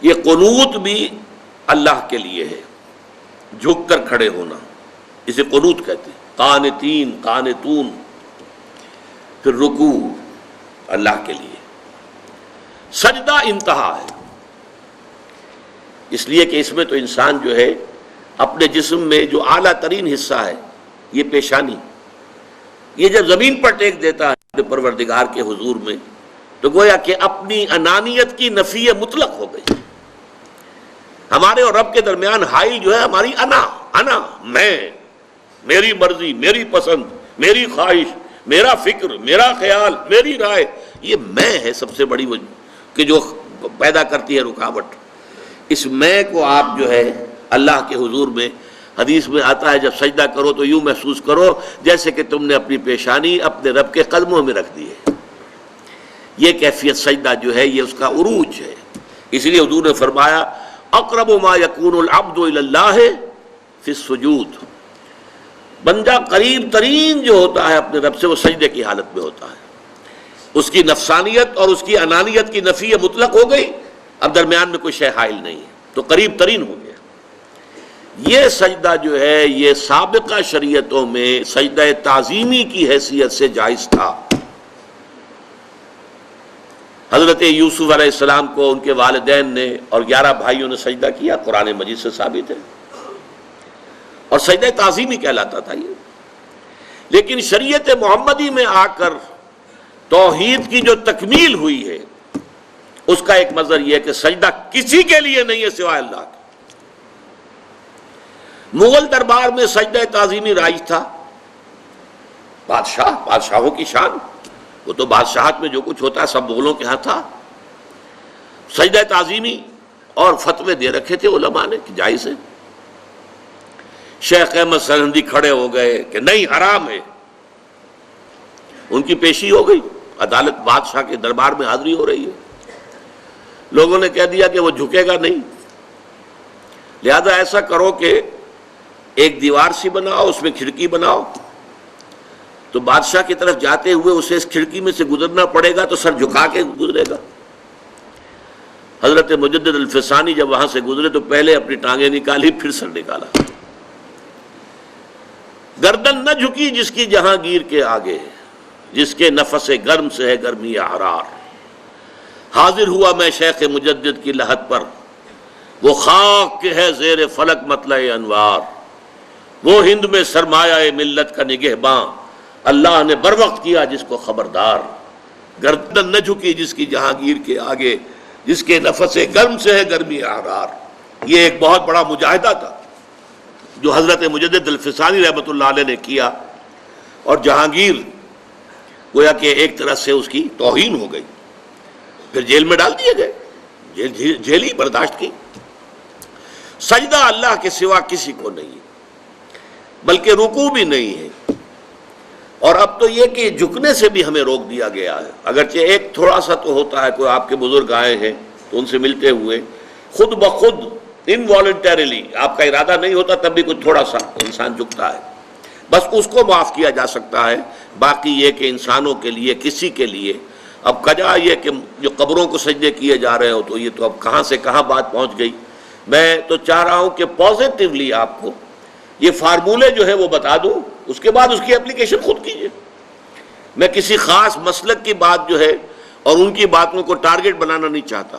یہ قنوت بھی اللہ کے لیے ہے، جھک کر کھڑے ہونا، اسے قنوت کہتے ہیں۔ قانتین، قانتون، پھر رکوع اللہ کے لیے، سجدہ انتہا ہے، اس لیے کہ اس میں تو انسان جو ہے اپنے جسم میں جو اعلیٰ ترین حصہ ہے یہ پیشانی، یہ جب زمین پر ٹیک دیتا ہے اپنے پروردگار کے حضور میں تو گویا کہ اپنی انانیت کی نفی مطلق ہو گئی۔ ہمارے اور رب کے درمیان حائل جو ہے ہماری انا، میں، میری مرضی، میری پسند، میری خواہش، میرا فکر، میرا خیال، میری رائے، یہ میں ہے سب سے بڑی وجہ کہ جو پیدا کرتی ہے رکاوٹ۔ اس میں کو آپ جو ہے اللہ کے حضور میں، حدیث میں آتا ہے جب سجدہ کرو تو یوں محسوس کرو جیسے کہ تم نے اپنی پیشانی اپنے رب کے قدموں میں رکھ دی ہے۔ یہ کیفیت سجدہ جو ہے یہ اس کا عروج ہے۔ اس لیے حضور نے فرمایا اقرب ما یکون العبد الی اللہ فی السجود، بندہ قریب ترین جو ہوتا ہے اپنے رب سے وہ سجدے کی حالت میں ہوتا ہے۔ اس کی نفسانیت اور اس کی انانیت کی نفی مطلق ہو گئی، اب درمیان میں کوئی شے حائل نہیں ہے تو قریب ترین ہو گیا۔ یہ سجدہ جو ہے یہ سابقہ شریعتوں میں سجدہ تعظیمی کی حیثیت سے جائز تھا۔ حضرت یوسف علیہ السلام کو ان کے والدین نے اور 11 بھائیوں نے سجدہ کیا، قرآن مجید سے ثابت ہے، اور سجدہ تعظیمی کہلاتا تھا یہ۔ لیکن شریعت محمدی میں آ کر توحید کی جو تکمیل ہوئی ہے اس کا ایک مظہر یہ ہے کہ سجدہ کسی کے لیے نہیں ہے سوائے اللہ کے۔ مغل دربار میں سجدہ تعظیمی رائج تھا، بادشاہوں کی شان، وہ تو بادشاہت میں جو کچھ ہوتا ہے سب مغلوں کے ہاں تھا۔ سجدہ تعظیمی اور فتوے دے رکھے تھے علماء نے کہ جائز ہے۔ شیخ احمد سرہندی کھڑے ہو گئے کہ نہیں حرام ہے، ان کی پیشی ہو گئی، عدالت بادشاہ کے دربار میں حاضری ہو رہی ہے، لوگوں نے کہہ دیا کہ وہ جھکے گا نہیں، لہذا ایسا کرو کہ ایک دیوار سی بناؤ، اس میں کھڑکی بناؤ، تو بادشاہ کی طرف جاتے ہوئے اسے اس کھڑکی میں سے گزرنا پڑے گا تو سر جھکا کے گزرے گا۔ حضرت مجدد الفسانی جب وہاں سے گزرے تو پہلے اپنی ٹانگیں نکالی پھر سر نکالا۔ گردن نہ جھکی جس کی جہانگیر کے آگے، جس کے نفس گرم سے ہے گرمی حرار۔ حاضر ہوا میں شیخ مجدد کی لحد پر، وہ خاک کے ہے زیر فلک مطلع انوار، وہ ہند میں سرمایہ ملت کا نگہباں، اللہ نے بر وقت کیا جس کو خبردار۔ گردن نہ جھکی جس کی جہانگیر کے آگے، جس کے نفس گرم سے ہے گرمی حرار۔ یہ ایک بہت بڑا مجاہدہ تھا جو حضرت مجدد الفسانی رحمۃ اللہ علیہ نے کیا، اور جہانگیر گویا کہ ایک طرح سے اس کی توہین ہو گئی، پھر جیل میں ڈال دیے گئے، جیل ہی برداشت کی۔ سجدہ اللہ کے سوا کسی کو نہیں ہے، بلکہ رکوع بھی نہیں ہے۔ اور اب تو یہ کہ جھکنے سے بھی ہمیں روک دیا گیا ہے، اگرچہ ایک تھوڑا سا تو ہوتا ہے، کوئی آپ کے بزرگ آئے ہیں تو ان سے ملتے ہوئے خود بخود انوالنٹریلی، آپ کا ارادہ نہیں ہوتا تب بھی کچھ تھوڑا سا انسان جھکتا ہے، بس اس کو معاف کیا جا سکتا ہے۔ باقی یہ کہ انسانوں کے لیے کسی کے لیے اب کجا یہ کہ جو قبروں کو سجدے کیے جا رہے ہو تو یہ تو اب کہاں سے کہاں بات پہنچ گئی۔ میں تو چاہ رہا ہوں کہ پازیٹیولی آپ کو یہ فارمولے جو ہے وہ بتا دوں، اس کے بعد اس کی اپلیکیشن خود کیجئے۔ میں کسی خاص مسلک کی بات جو ہے اور ان کی باتوں کو ٹارگٹ بنانا نہیں چاہتا،